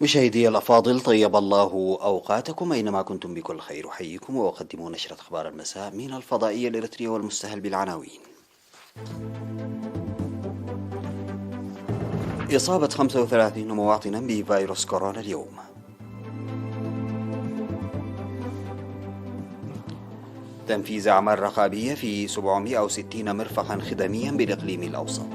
مشاهدي الأفاضل، طيب الله أوقاتكم أينما كنتم بكل خير. أحييكم وأقدم نشرة أخبار المساء من الفضائية الإريترية والمستهل بالعناوين. إصابة 35 مواطنا بفيروس كورونا اليوم. تنفيذ أعمال رقابية في 760 مرفقا خدميا بالإقليم الأوسط.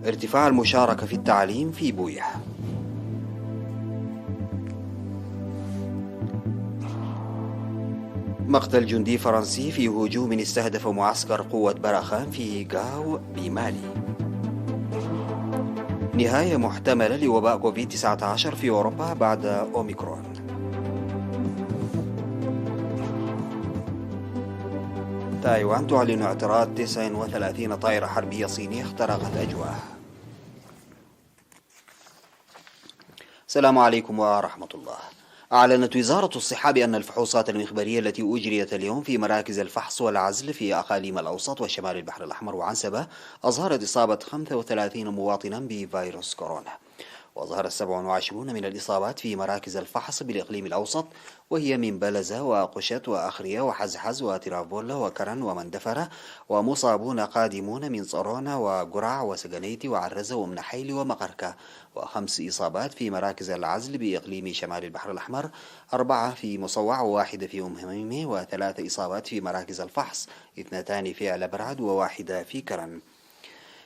ارتفاع المشاركة في التعليم في بوية. مقتل جندي فرنسي في هجوم استهدف معسكر قوة براخان في غاو بمالي. نهاية محتملة لوباء كوفيد-19 في أوروبا بعد أوميكرون. تايوان تعلن اعتراض 39 طائرة حربية صينية اخترقت أجواء. السلام عليكم ورحمة الله. أعلنت وزارة الصحة بأن الفحوصات المخبرية التي أجريت اليوم في مراكز الفحص والعزل في أقاليم الأوسط وشمال البحر الأحمر وعنسبة أظهرت إصابة 35 مواطنا بفيروس كورونا، وظهرت 27 من الإصابات في مراكز الفحص بالإقليم الأوسط، وهي من بلزة وقشت وأخرية وحزحز وترافولا وكرن ومندفرة، ومصابون قادمون من صرونة وقرع وسجنيتي وعرزة ومنحيل ومقركة، و5 إصابات في مراكز العزل بإقليم شمال البحر الأحمر، 4 في مصوع وواحدة في هميمة، و3 إصابات في مراكز الفحص، 2 في الأبرعد وواحدة في كرن.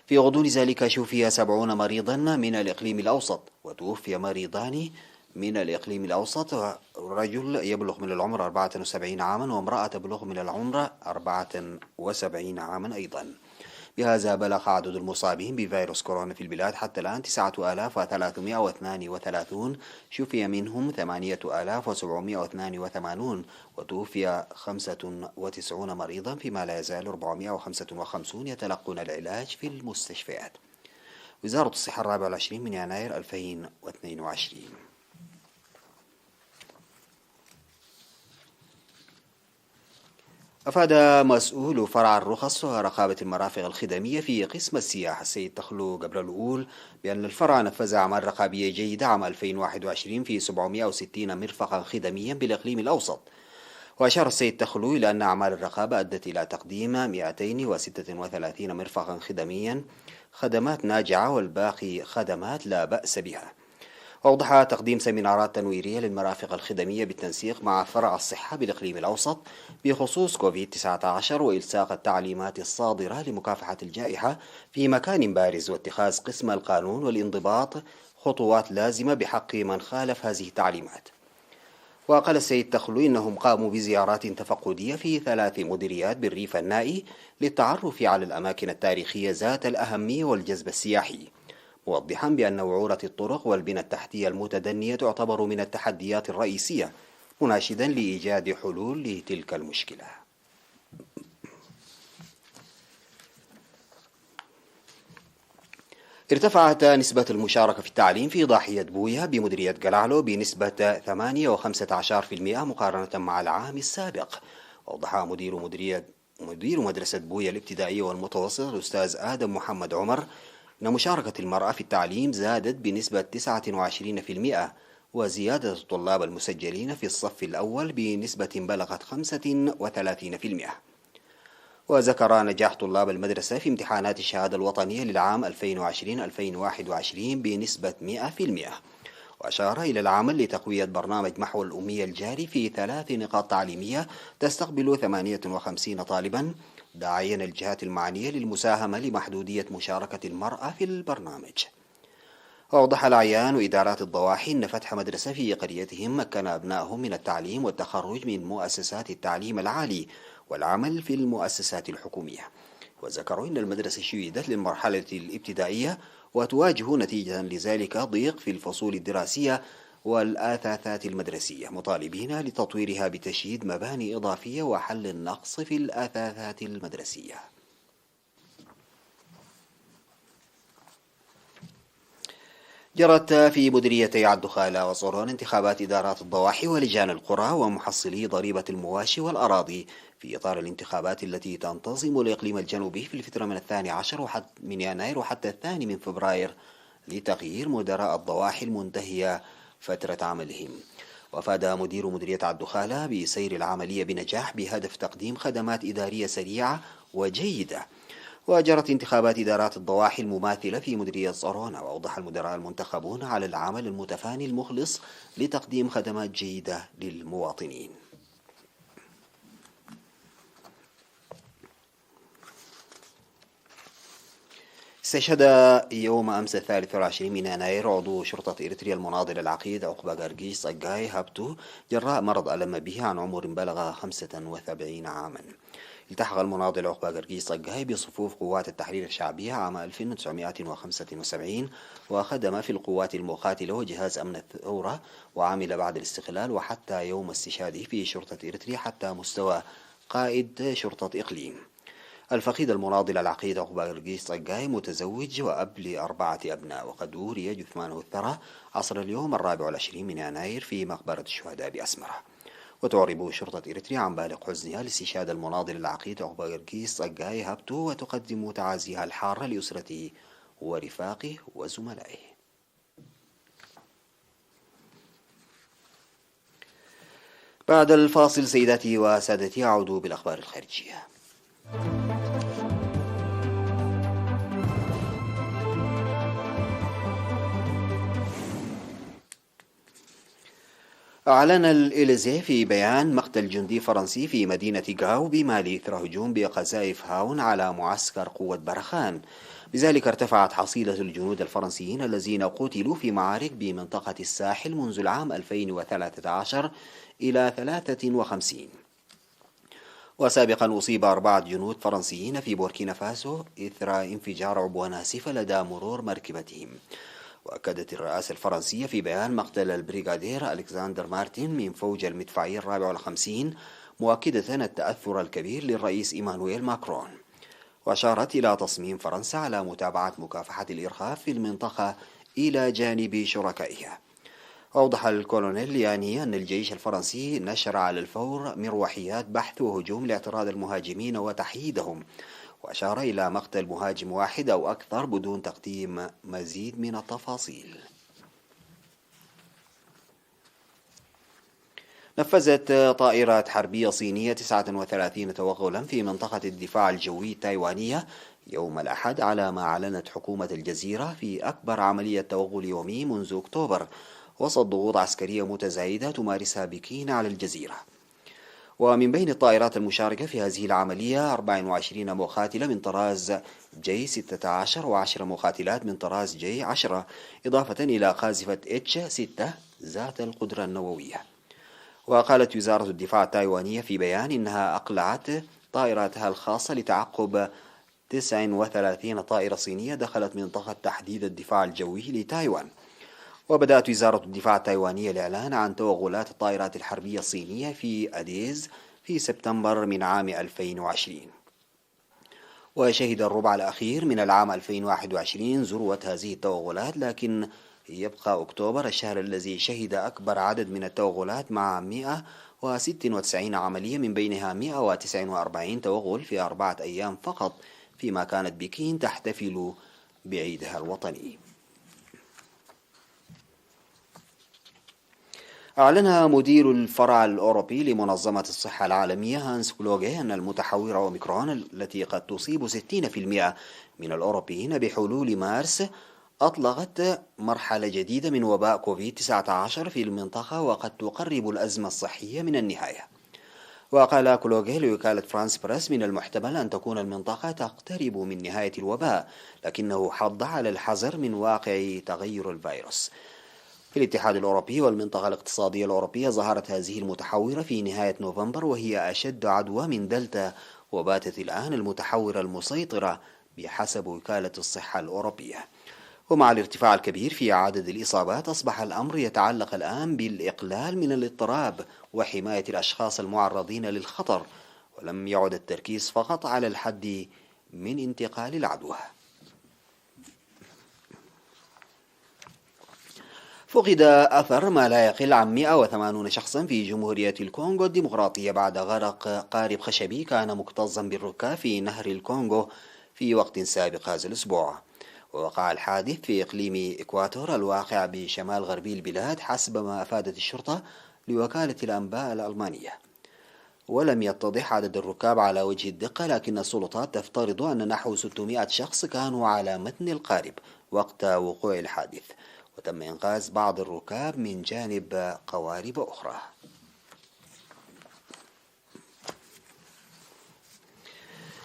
في غضون ذلك شوفي 70 مريضا من الإقليم الأوسط، وتوفي مريضان من الإقليم الأوسط، رجل يبلغ من العمر 74 عاما وامرأة تبلغ من العمر 74 عاما أيضا. بهذا بلغ عدد المصابين بفيروس كورونا في البلاد حتى الآن 9332، شفي منهم 8782، وتوفي 95 مريضا، فيما لا يزال 455 يتلقون العلاج في المستشفيات. وزارة الصحة 24 من يناير 2022. أفاد مسؤول فرع الرخص ورقابة المرافق الخدمية في قسم السياحة السيد تخلو قبل الأول بأن الفرع نفذ أعمال رقابية جيدة عام 2021 في 760 مرفقا خدميا بالإقليم الأوسط. وأشار السيد تخلو إلى أن أعمال الرقابة أدت إلى تقديم 236 مرفقا خدميا، خدمات ناجعة والباقي خدمات لا بأس بها. وأوضح تقديم سيمينارات تنويرية للمرافق الخدمية بالتنسيق مع فرع الصحة بالإقليم الأوسط بخصوص كوفيد-19 وإلصاق التعليمات الصادرة لمكافحة الجائحة في مكان بارز، واتخاذ قسم القانون والانضباط خطوات لازمة بحق من خالف هذه التعليمات. وقال السيد تخلو إنهم قاموا بزيارات تفقدية في 3 مديريات بالريف النائي للتعرف على الأماكن التاريخية ذات الأهمية والجذب السياحي، موضحا بأن وعورة الطرق والبنى التحتية المتدنية تعتبر من التحديات الرئيسية، مناشدا لإيجاد حلول لتلك المشكلة. ارتفعت نسبة المشاركة في التعليم في ضاحية بويا بمديرية قلعلو بنسبة 8.15% مقارنة مع العام السابق. وأوضح مدير مدرسة بويا الابتدائية والمتوسطة الأستاذ آدم محمد عمر أن مشاركة المرأة في التعليم زادت بنسبة 29%، وزيادة الطلاب المسجلين في الصف الأول بنسبة بلغت 35%. وذكر نجاح طلاب المدرسة في امتحانات الشهادة الوطنية للعام 2020-2021 بنسبة 100%. وأشار إلى العمل لتقوية برنامج محو الأمية الجاري في 3 نقاط تعليمية تستقبل 58 طالبا، داعيا الجهات المعنية للمساهمة لمحدودية مشاركة المرأة في البرنامج. وأوضح الأعيان وإدارات الضواحي أن فتح مدرسة في قريتهم مكن أبنائهم من التعليم والتخرج من مؤسسات التعليم العالي والعمل في المؤسسات الحكومية. وذكروا أن المدرسة شيدت للمرحلة الابتدائية، وتواجه نتيجة لذلك ضيق في الفصول الدراسية والآثاثات المدرسية، مطالبين لتطويرها بتشييد مباني إضافية وحل النقص في الآثاثات المدرسية. جرت في مديريتي عالدخالة وصورون انتخابات إدارات الضواحي ولجان القرى ومحصلي ضريبة المواشي والأراضي في إطار الانتخابات التي تنتظم الإقليم الجنوبي في الفترة من 12 من يناير وحتى 2 من فبراير لتغيير مدراء الضواحي المنتهية فترة عملهم. وأفاد مدير مديرية الدخالة بسير العملية بنجاح بهدف تقديم خدمات إدارية سريعة وجيدة. وجرت انتخابات إدارات الضواحي المماثلة في مديرية صارونا، وأوضح المدراء المنتخبون على العمل المتفاني المخلص لتقديم خدمات جيدة للمواطنين. استشهد يوم أمس 23 من يناير عضو شرطة إريتريا المناضل العقيد عقبة قرقيش صقاي هابتو جراء مرض ألم به عن عمر بلغ 75 عاما. التحق المناضل عقبة قرقيش صقاي بصفوف قوات التحرير الشعبية عام 1975، وخدم في القوات المقاتلة وجهاز أمن الثورة، وعمل بعد الاستقلال وحتى يوم استشهاده في شرطة إريتريا حتى مستوى قائد شرطة إقليم. الفقيد المناضل العقيد عقبة قرقيش صقاي متزوج وأب ل4 أبناء، وقد وري جثمانه الثرى عصر اليوم 24 من يناير في مقبرة الشهداء بأسمرة. وتعرب شرطة إريتريا عن بالغ حزنها لاستشهاد المناضل العقيد عقبة قرقيش صقاي هابتو، وتقدم تعازيها الحارة لأسرته ورفاقه وزملائه. بعد الفاصل سيداتي وسادتي أعود بالأخبار الخارجية. أعلن الإليزيه في بيان مقتل جندي فرنسي في مدينة غاو بمالي إثر هجوم بقذائف هاون على معسكر قوة برخان. بذلك ارتفعت حصيلة الجنود الفرنسيين الذين قتلوا في معارك بمنطقة الساحل منذ العام 2013 إلى 53. وسابقا أصيب 4 جنود فرنسيين في بوركينا فاسو إثر انفجار عبوة ناسفة لدى مرور مركبتهم. وأكدت الرئاسة الفرنسية في بيان مقتل البريغادير ألكسندر مارتين من فوج المدفعي 54، مؤكدة التأثر الكبير للرئيس إيمانويل ماكرون، وأشارت إلى تصميم فرنسا على متابعة مكافحة الإرهاب في المنطقة إلى جانب شركائها. أوضح الكولونيل لياني أن الجيش الفرنسي نشر على الفور مروحيات بحث وهجوم لاعتراض المهاجمين وتحييدهم، وأشار إلى مقتل مهاجم واحد أو أكثر بدون تقديم مزيد من التفاصيل. نفذت طائرات حربية صينية 39 توغلا في منطقة الدفاع الجوي التايوانية يوم الأحد، على ما أعلنت حكومة الجزيرة في أكبر عملية توغل يومي منذ أكتوبر، وسط ضغوط عسكرية متزايدة تمارسها بكين على الجزيرة. ومن بين الطائرات المشاركة في هذه العملية 24 مقاتلة من طراز جي 16 و10 مقاتلات من طراز جي 10، إضافة إلى قاذفة H-6 ذات القدرة النووية. وقالت وزارة الدفاع التايوانية في بيان إنها أقلعت طائراتها الخاصة لتعقب 39 طائرة صينية دخلت منطقة تحديد الدفاع الجوي لتايوان. وبدأت وزارة الدفاع التايوانية الإعلان عن توغلات الطائرات الحربية الصينية في أديز في سبتمبر من عام 2020. وشهد الربع الأخير من العام 2021 ذروة هذه التوغلات، لكن يبقى أكتوبر الشهر الذي شهد أكبر عدد من التوغلات مع 196 عملية، من بينها 149 توغل في 4 أيام فقط، فيما كانت بكين تحتفل بعيدها الوطني. أعلن مدير الفرع الأوروبي لمنظمة الصحة العالمية هانس كلوغي أن المتحورة أوميكرون التي قد تصيب 60% من الأوروبيين بحلول مارس أطلقت مرحلة جديدة من وباء كوفيد-19 في المنطقة، وقد تقرب الأزمة الصحية من النهاية. وقال كلوغي لوكالة فرانس بريس من المحتمل أن تكون المنطقة تقترب من نهاية الوباء، لكنه حض على الحذر من واقع تغير الفيروس. في الاتحاد الأوروبي والمنطقة الاقتصادية الأوروبية ظهرت هذه المتحورة في نهاية نوفمبر، وهي أشد عدوى من دلتا، وباتت الآن المتحورة المسيطرة بحسب وكالة الصحة الأوروبية. ومع الارتفاع الكبير في عدد الإصابات أصبح الأمر يتعلق الآن بالإقلال من الاضطراب وحماية الأشخاص المعرضين للخطر، ولم يعد التركيز فقط على الحد من انتقال العدوى. فقد أثر ما لا يقل عن 180 شخصا في جمهورية الكونغو الديمقراطية بعد غرق قارب خشبي كان مكتظا بالركاب في نهر الكونغو في وقت سابق هذا الأسبوع. ووقع الحادث في إقليم إكواتور الواقع بشمال غربي البلاد حسب ما أفادت الشرطة لوكالة الأنباء الألمانية. ولم يتضح عدد الركاب على وجه الدقة، لكن السلطات تفترض أن نحو 600 شخص كانوا على متن القارب وقت وقوع الحادث، وتم إنقاذ بعض الركاب من جانب قوارب أخرى.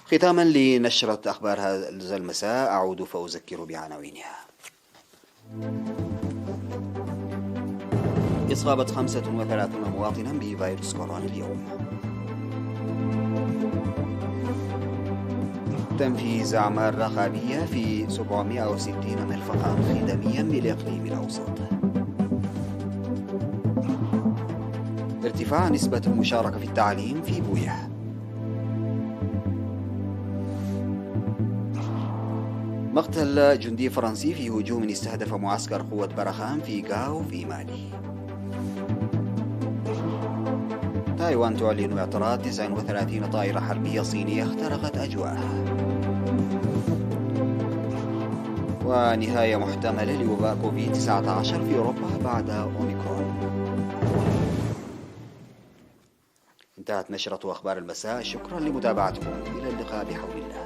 ختاما لنشرة أخبار هذا المساء أعود فأذكر بعناوينها. إصابة 35 مواطنا بفيروس كورونا اليوم. تنفيذ أعمال رقابية في 760 مرفقا خدميا بالإقليم الأوسط. ارتفاع نسبة المشاركة في التعليم في بويا. مقتل جندي فرنسي في هجوم استهدف معسكر قوة برخان في غاو في مالي. تايوان تعلن اعتراض 39 طائرة حربية صينية اخترقت أجواءها. ونهاية محتملة لوباء كوفيد-19 في أوروبا بعد أوميكرون. انتهت نشرة أخبار المساء، شكرا لمتابعتكم، إلى اللقاء بحول الله.